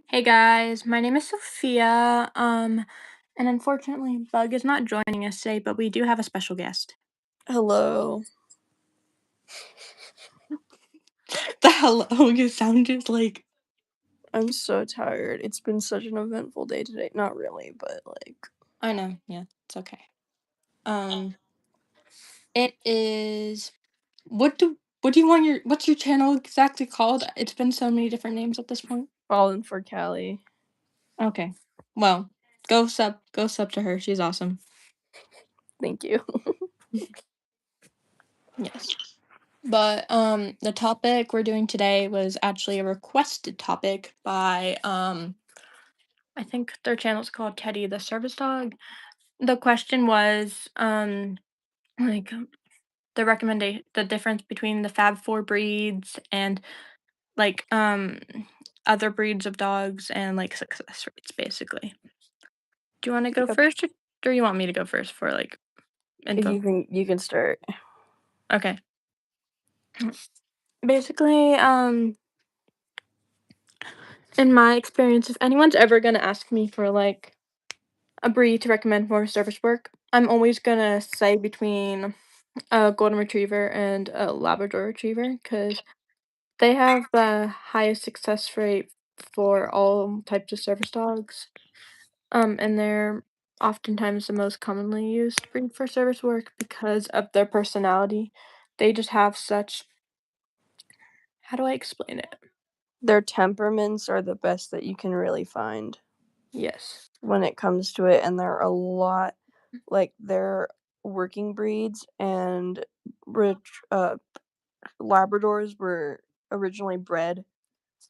Hey guys, my name is Sophia. And unfortunately, Bug is not joining us today, but we do have a special guest. Hello. The hello you sounded like. I'm so tired. It's been such an eventful day today. Not really, but like. I know, yeah, it's okay. It is. What do you want what's your channel exactly called? It's been so many different names at this point. Falling for Callie. Okay, well, go sub to her. She's awesome. Thank you. Yes. But the topic we're doing today was actually a requested topic by I think their channel's called Teddy the Service Dog. The question was like the difference between the Fab Four breeds and like other breeds of dogs and like success rates basically. Do you want to go Yep. first or you want me to go first for like info? You can start. Okay. Basically, in my experience, if anyone's ever gonna ask me for like a breed to recommend for service work, I'm always gonna say between a golden retriever and a Labrador retriever because they have the highest success rate for all types of service dogs. And they're oftentimes the most commonly used breed for service work because of their personality. They just have such, how do I explain it? Their temperaments are the best that you can really find Yes. when it comes to it, and they're a lot like they're working breeds, and Labradors were originally bred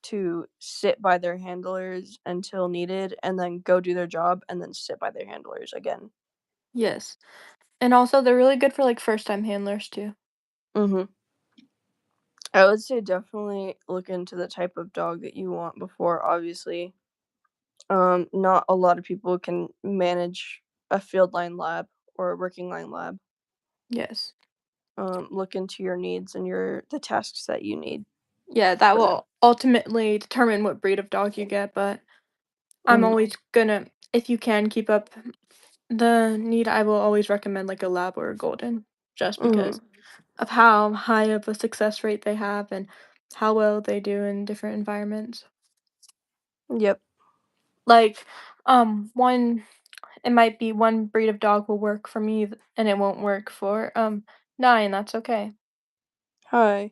to sit by their handlers until needed and then go do their job and then sit by their handlers again. Yes. And also they're really good for like first time handlers too. Mhm. I would say definitely look into the type of dog that you want before, obviously. Not a lot of people can manage a field line lab or a working line lab. Yes. Look into your needs and the tasks that you need Yeah, that for that. will ultimately determine what breed of dog you get, but I'm Mhm. always gonna, if you can keep up the need, I will always recommend like a lab or a golden just because Mhm. of how high of a success rate they have and how well they do in different environments. Yep. Like, one it might be one breed of dog will work for me and it won't work for nine. That's okay. Hi.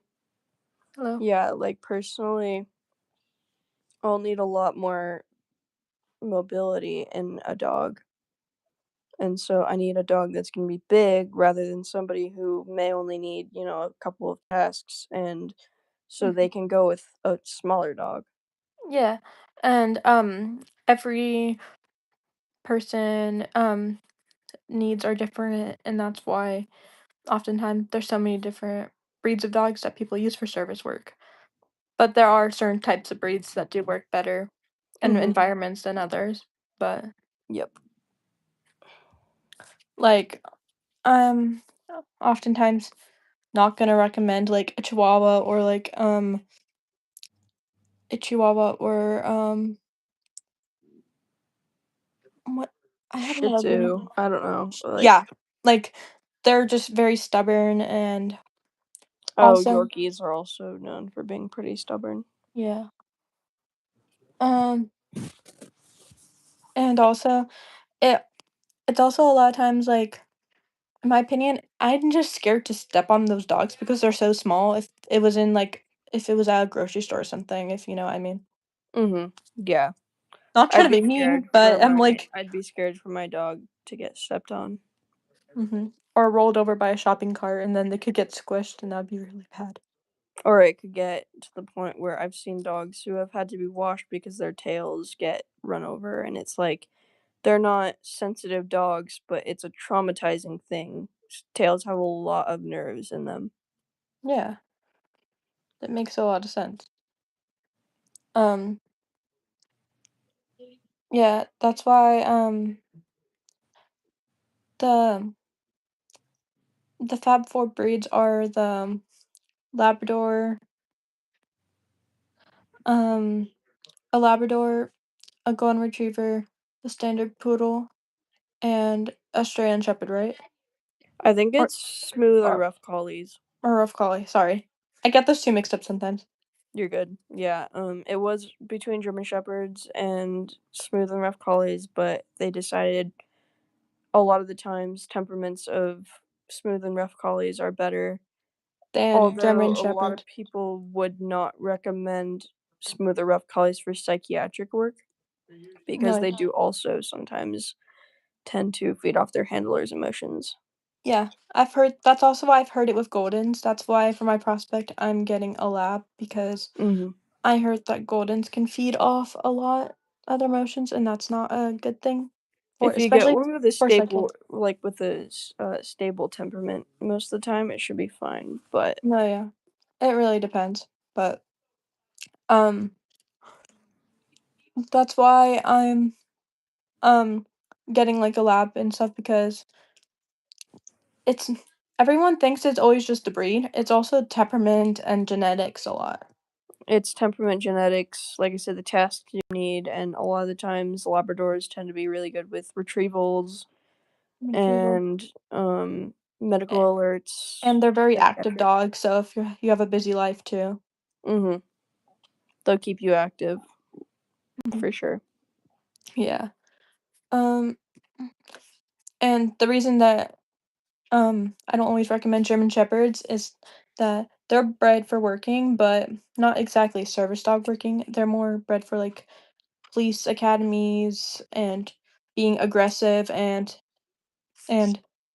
Hello. Yeah, like personally, I'll need a lot more mobility in a dog. And so I need a dog that's gonna be big rather than somebody who may only need, a couple of tasks, and so they Mhm. can go with a smaller dog. Yeah, and every person needs are different, and that's why oftentimes there's so many different breeds of dogs that people use for service work. But there are certain types of breeds that do work better in Mhm. environments than others. But Yep. like um oftentimes not gonna recommend like a chihuahua or what I have Shih another Tzu, name. I don't know, Yeah, like like they're just very stubborn and oh, also Yorkies are also known for being pretty stubborn. yeah. Um and also it it's also a lot of times like in my opinion, I'm just scared to step on those dogs because they're so small if it was at a grocery store or something, if you know what I mean. Mhm. Yeah. Not trying to be mean, but I'm like I'd be scared for my dog to get stepped on. or rolled over by a shopping cart and then they could get squished and that'd be really bad. Or it could get to the point where I've seen dogs who have had to be washed because their tails get run over, and it's like they're not sensitive dogs, but it's a traumatizing thing. Tails have a lot of nerves in them. Yeah, that makes a lot of sense. Um, yeah, that's why the the Fab Four breeds are the Labrador, um, a Labrador, a Golden Retriever, a Standard Poodle, and Australian Shepherd, right? I think Or it's smooth or or rough collies. or Rough Collie, sorry. I get those 2 mixed up sometimes. You're good. Yeah. It was between German Shepherds and smooth and rough collies, but they decided a lot of the times temperaments of smooth and rough collies are better. Then Although German a lot Shepherd. of people would not recommend smooth or rough collies for psychiatric work because No, they do also sometimes tend to feed off their handlers' emotions. yeah, I've heard that's also why I've heard it with Goldens. That's why for my prospect, I'm getting a lab because Mhm. I heard that Goldens can feed off a lot other emotions, and that's not a good thing for If you get especially one with a for stable, psychiatric. like with a stable temperament, most of the time it should be fine. But No, yeah. It really depends, but, um, that's why I'm, um, getting, like, a lab and stuff because it's everyone thinks it's always just the breed, it's also temperament and genetics a lot. it's temperament, genetics, like I said, the tasks you need, and a lot of the times Labradors tend to be really good with retrievals Retrieval. and medical alerts, And they're very active psychiatric. dogs, so if you have a busy life too. Mhm. They'll keep you active Mhm. for sure. Yeah. Um, and the reason that, I don't always recommend German Shepherds is that they're bred for working, but not exactly service dog working. They're more bred for, like, police academies and being aggressive, and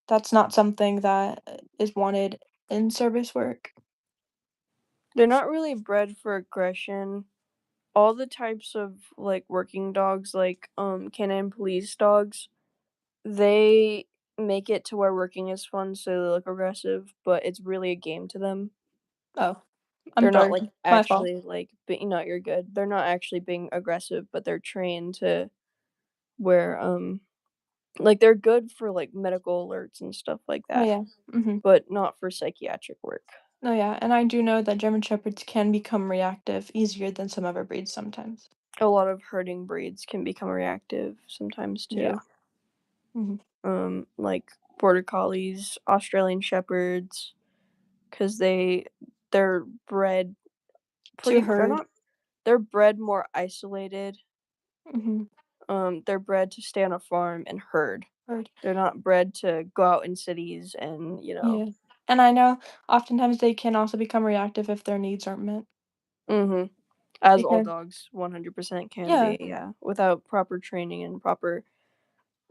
that's not something that is wanted in service work. They're not really bred for aggression. All the types of like working dogs, like canine police dogs, they make it to where working is fun, so they look aggressive, but it's really a game to them. Oh, I'm They're not sorry. like My fault. actually like you know, you're good. They're not actually being aggressive, but they're trained to where like they're good for like medical alerts and stuff like Oh, that, yeah. Mhm. but not for psychiatric work. Oh, yeah, and I do know that German Shepherds can become reactive easier than some other breeds sometimes. A lot of herding breeds can become reactive sometimes Yeah. too. Mhm. Like border collies, Australian shepherds, because they're bred To pretty. They're herd. not. They're bred more isolated. Mhm. They're bred to stay on a farm and herd. Herd. They're not bred to go out in cities and Yeah. And I know oftentimes they can also become reactive if their needs aren't met Mhm. As all because dogs 100% can yeah, be, yeah. Without proper training and proper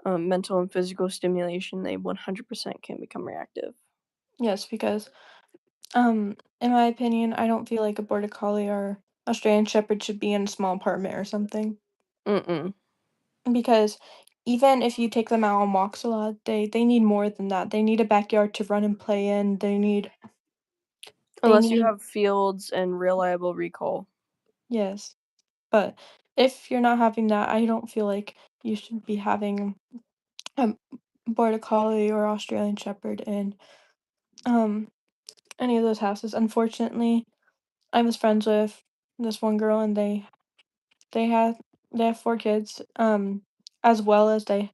mental and physical stimulation, they 100% can become reactive. yes, because, in my opinion, I don't feel like a Border Collie or Australian Shepherd should be in a small apartment or something. Mm-mm. Because even if you take them out on walks a lot, they need more than that. They need a backyard to run and play in. They Unless you need have fields and reliable recall. yes. But if you're not having that, I don't feel like you should be having a Border Collie or Australian Shepherd in um any of those houses. Unfortunately, I was friends with this one girl and they had they have 4 kids, as well as they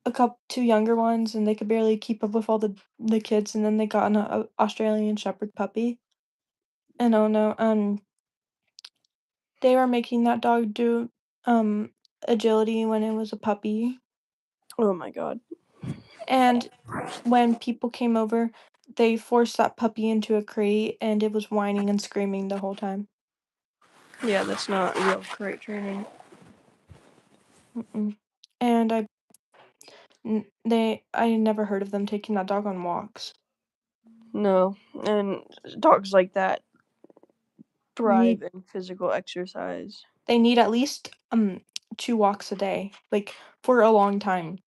a couple 2 younger ones and they could barely keep up with all the kids and then they got an Australian Shepherd puppy. And oh no, they were making that dog do agility when it was a puppy. Oh my god. And when people came over, they forced that puppy into a crate and it was whining and screaming the whole time. Yeah, that's not real crate training. Mm-mm. And I never heard of them taking that dog on walks. No. And dogs like that thrive Need in physical exercise. they need at least 2 walks a day, like for a long time.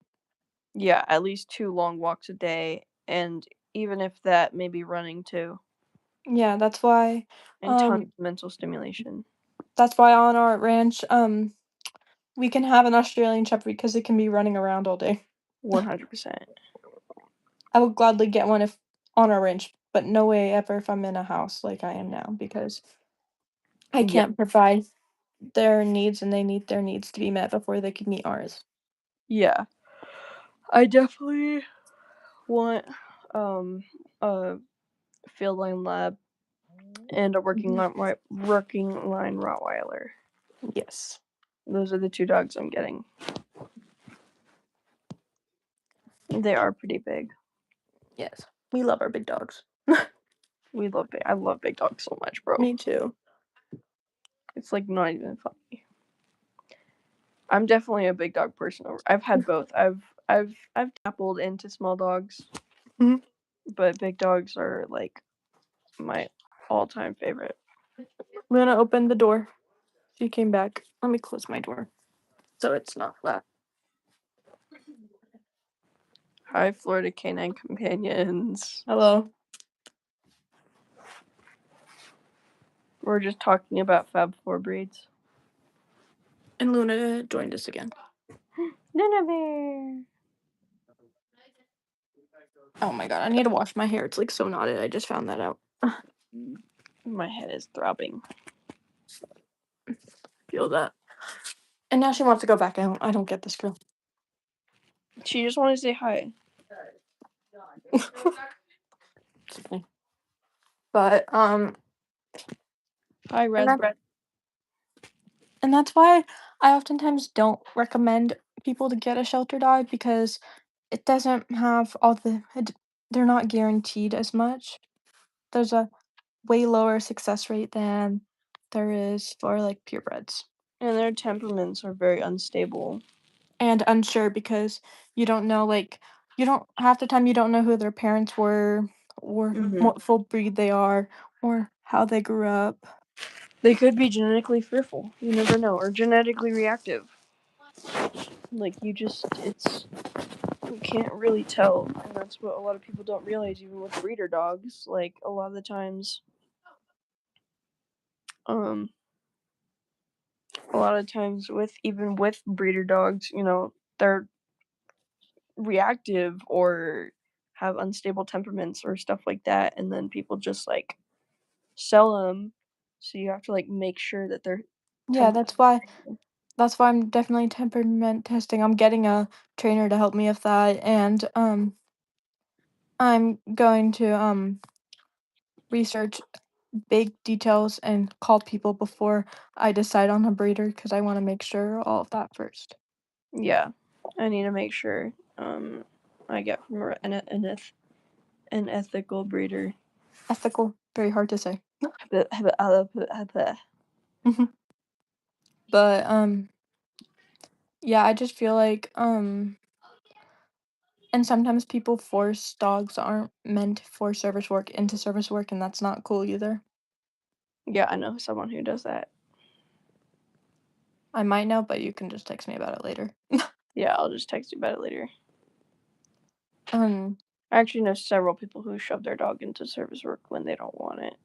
Yeah, at least 2 long walks a day, and even if that, maybe running too, Yeah, that's why and tons um of mental stimulation. on our ranch we can have an Australian Shepherd because it can be running around all day. 100%. I would gladly get one if on our ranch, but no way ever if I'm in a house like I am now because I Yeah. can't provide. their needs, and they need their needs to be met before they can meet ours. Yeah. I definitely want a field line lab and a working line Rottweiler. Yes. Those are the 2 dogs I'm getting. They are pretty big. Yes. We love our big dogs. I love big dogs so much, bro. Me too. It's like not even funny. I'm definitely a big dog person. I've had both. I've dabbled into small dogs, Mhm. but big dogs are like my all-time favorite. Luna opened the door. She came back. Let me close my door so it's not loud. Hi, Florida Canine Companions. Hello. We're just talking about Fab Four breeds. And Luna joined us again. Luna Bear. Oh my god, I need to wash my hair. It's like so knotted. I just found that out. My head is throbbing. Feel that. And now she wants to go back out. I don't get this girl. She just wanted to say hi. But Hi, Raspberry. and that's why I oftentimes don't recommend people to get a shelter dog because it doesn't have all they're not guaranteed as much. There's a way lower success rate than there is for like purebreds. And their temperaments are very unstable. And unsure because you don't know you don't half the time you don't know who their parents were or what full breed they are or how they grew up. They could be genetically fearful. You never know. Or genetically reactive. Like, you can't really tell. And that's what a lot of people don't realize, even with breeder dogs. Like, a lot of the times, even with breeder dogs, they're reactive or have unstable temperaments or stuff like that. And then people just, like, sell them. So you have to, like, make sure that they're Yeah, that's why I'm definitely temperament testing. I'm getting a trainer to help me with that, and I'm going to research big details and call people before I decide on a breeder because I want to make sure all of that first. Yeah, I need to make sure I get from an ethical breeder. Ethical, very hard to say. But But yeah, I just feel like and sometimes people force dogs that aren't meant for service work into service work, and that's not cool either. yeah, I know someone who does that. I might know, but you can just text me about it later. Yeah, I'll just text you about it later. Um, I actually know several people who shove their dog into service work when they don't want it.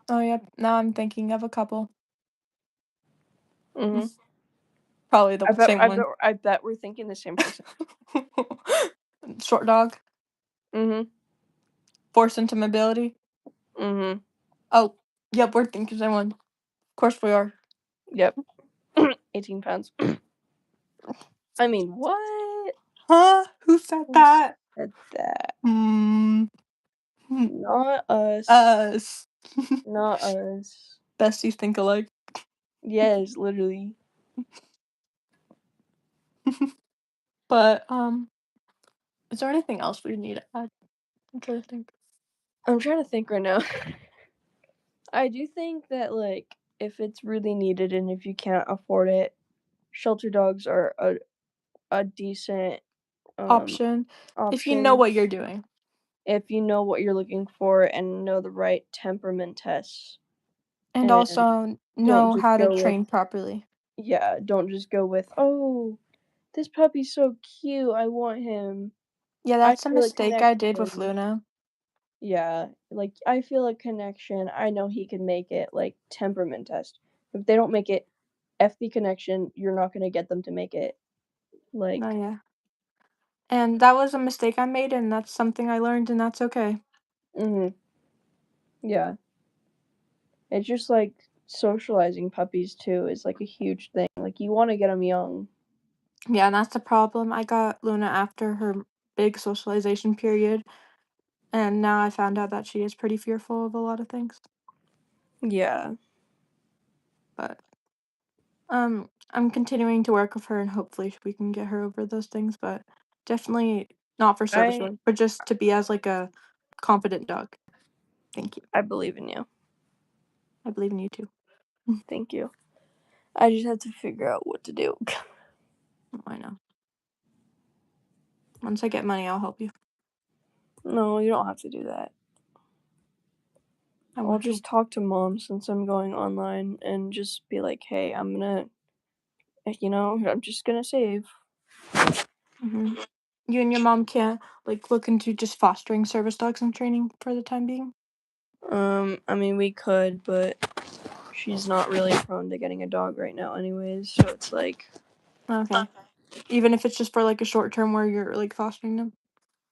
oh yeah, now I'm thinking of a couple. Mhm. Probably the same one. I bet we're thinking the same person. Short dog, Mhm. force into mobility. Mhm. Oh, yep, we're thinking the same one. Of course we are. Yep. 18 pounds. I mean, what? Huh? Who said Who that? said that? Hmm. Not us. Us. Not us. Besties think alike. Yes, literally. But is there anything else we need to add? I'm trying to think. I'm trying to think right now. I do think that, like, if it's really needed and if you can't afford it, shelter dogs are a decent Option. If you know option what you're doing. if you know what you're looking for and know the right temperament tests. And And also don't know just how to go with, train properly. don't just go with, oh, this puppy's so cute, I want him. Yeah, I that's a feel a mistake I did with connection. Luna. Yeah, like, I feel a connection. I know he can make it. Like, temperament test. If they don't make it, F the connection, you're not gonna get them to make it. Oh Like, yeah. And that was a mistake I made, and that's something I learned, and that's okay. mhm, yeah. It's just like socializing puppies too is like a huge thing. Like you want to get them young. Yeah, and that's the problem. I got Luna after her big socialization period, and now I found out that she is pretty fearful of a lot of things. Yeah, But I'm continuing to work with her, and hopefully we can get her over those things. But definitely not for service I work, but just to be as like a confident dog. Thank you. I believe in you. I believe in you too. Thank you. I just have to figure out what to do. I know. Once I get money, I'll help you. No, you don't have to do that. I I'll want to. just talk to mom since I'm going online and just be like, hey, I'm gonna, I'm just gonna save. Hmm. You and your mom can't like look into just fostering service dogs and training for the time being. I mean, we could, but she's not really prone to getting a dog right now, anyways. So it's like, Okay. Even if it's just for like a short term where you're like fostering them.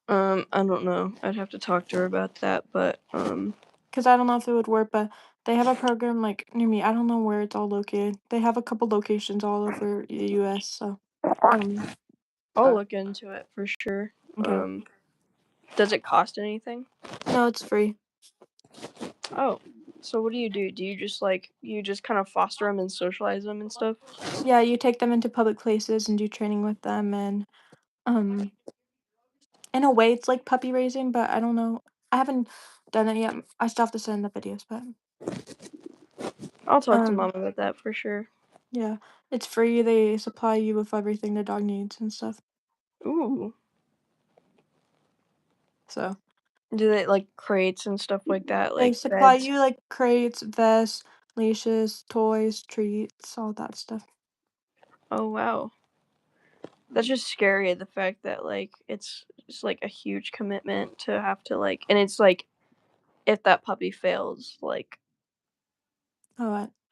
I don't know. I'd have to talk to her about that, but Because I don't know if it would work, but they have a program like near me. I don't know where it's all located. They have a couple locations all over the U.S. So I don't know. I'll But look into it for sure. okay. Does it cost anything? No, it's free. Oh, so what do you do? Do you just kind of foster them and socialize them and stuff? Yeah, you take them into public places and do training with them, and um, in a way, it's like puppy raising, but I don't know. I haven't done it yet. I still have to send the videos, but I'll talk to um, mom about that for sure. yeah, it's free. They supply you with everything the dog needs and stuff. Ooh, So do they like crates and stuff like that, they like supply beds? you like crates, vests, leashes, toys, treats, all that stuff. Oh wow, that's just scary. The fact that like it's like a huge commitment to have to like, and it's like if that puppy fails, like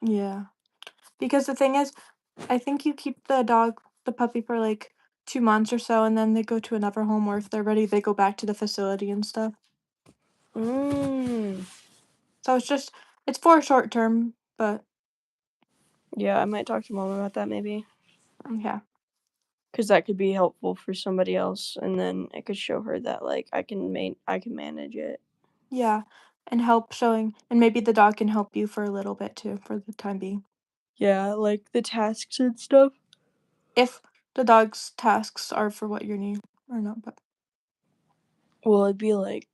Yeah. Because the thing is, I think you keep the puppy for like 2 months or so, and then they go to another home, or if they're ready, they go back to the facility and stuff. mm, So it's for short term, but yeah, I might talk to mom about that maybe. yeah. Because that could be helpful for somebody else, and then it could show her that like I can manage it. Yeah. And help showing, and maybe the dog can help you for a little bit too, for the time being. Yeah, like the tasks and stuff. If the dog's tasks are for what you need or not, but Well, it'd be like,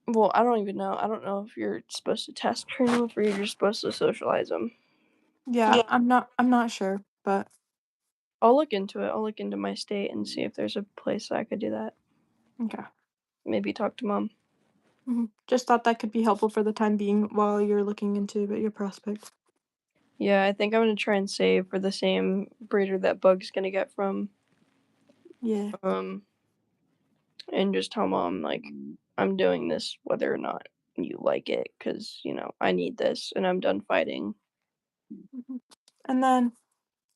well, I don't even know. I don't know if you're supposed to task train them or you're just supposed to socialize them. yeah, Yeah. I'm not sure, but I'll look into it. I'll look into my state and see if there's a place I could do that. okay. Maybe talk to mom. Just thought that could be helpful for the time being while you're looking into your prospects. Yeah, I think I'm gonna try and save for the same breeder that Bug's gonna get from. Yeah. Um, and just tell mom like I'm doing this whether or not you like it, because I need this and I'm done fighting. Mhm. And then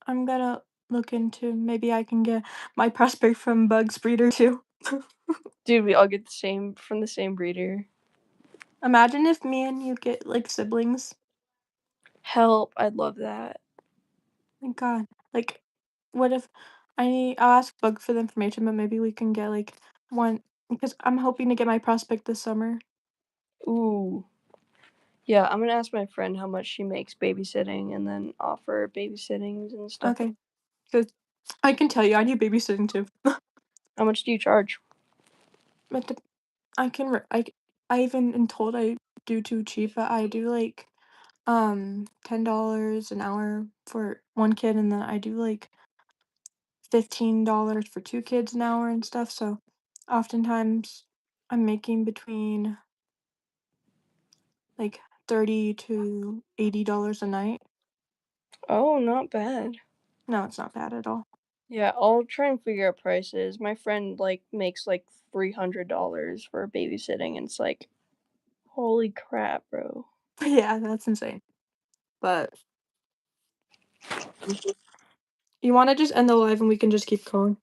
I'm gonna look into maybe I can get my prospect from Bugs Breeder too. Dude, we all get the same from the same breeder. Imagine if me and you get like siblings. Help, I'd love that. Thank God. Like, what if I'll ask Bug for the information, but maybe we can get like one because I'm hoping to get my prospect this summer. Ooh. Yeah, I'm gonna ask my friend how much she makes babysitting and then offer babysittings and stuff. Okay. Because I can tell you, I need babysitting too. How much do you charge? But I can, I even am told I do too cheap, but I do like $10 an hour for one kid, and then I do like $15 for two kids an hour and stuff. So oftentimes I'm making between like $30 to $80 a night. Oh, not bad. No, it's not bad at all. Yeah, I'll try and figure out prices. My friend like makes like $300 for babysitting, and it's like, holy crap, bro. But yeah, that's insane. But you want to just end the live and we can just keep going?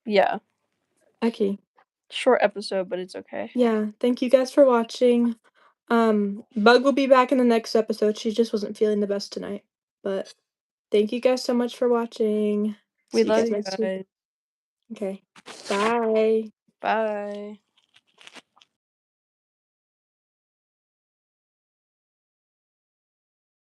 Yeah, Okay. short episode, but it's okay. Yeah. Thank you guys for watching. Bug will be back in the next episode. She just wasn't feeling the best tonight. But thank you guys so much for watching. We See you love guys you next week. guys. Okay. Bye. Bye.